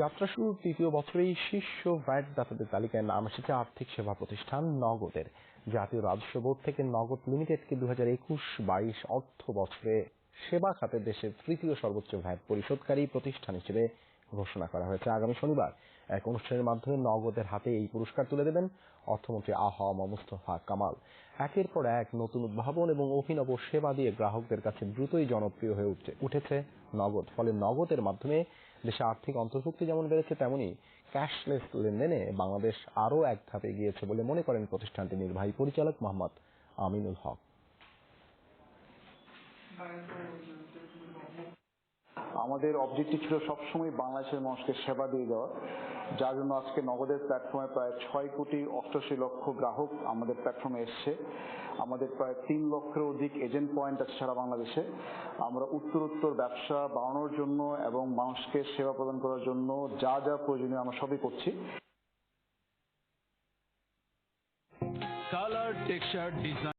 যাত্রা শুরুর তৃতীয় বছরেই শীর্ষ ভ্যাট দাতাদের তালিকায় নাম এসেছে আর্থিক সেবা প্রতিষ্ঠান নগদের। জাতীয় রাজস্ব বোর্ড থেকে নগদ লিমিটেডকে 2021-22 অর্থ বছরে সেবা খাতে দেশের তৃতীয় সর্বোচ্চ ভ্যাট পরিশোধকারী প্রতিষ্ঠান হিসেবে ঘোষণা করা হয়েছে। আগামী শনিবার এক অনুষ্ঠানের মাধ্যমে নগদের হাতে এই পুরস্কার তুলে দেবেন অর্থমন্ত্রী আ.হ.ম মুস্তফা কামাল। একের পর এক নতুন উদ্ভাবন এবং অভিনব সেবা দিয়ে গ্রাহকদের কাছে দ্রুতই জনপ্রিয় হয়ে উঠেছে নগদ। ফলে নগদের মাধ্যমে দেশে আর্থিক অন্তর্ভুক্তি যেমন বেড়েছে, তেমনি ক্যাশলেস লেনদেনে বাংলাদেশ আরও এক ধাপ এগিয়েছে বলে মনে করেন প্রতিষ্ঠানটির নির্বাহী পরিচালক মোহাম্মদ আমিনুল হক। আমাদের অবজেক্টিভ ছিল সবসময় বাংলাদেশের মানুষকে সেবা দিয়ে দেওয়া, যার জন্য আজকে নগদের প্ল্যাটফর্মে প্রায় 6,88,00,000 গ্রাহক আমাদের প্ল্যাটফর্মে এসছে। আমাদের প্রায় 3 লক্ষের অধিক এজেন্ট পয়েন্ট আছে সারা বাংলাদেশে। আমরা উত্তরোত্তর ব্যবসা বাড়ানোর জন্য এবং মানুষকে সেবা প্রদান করার জন্য যা যা প্রয়োজনীয় আমরা সবই করছি। Colour texture design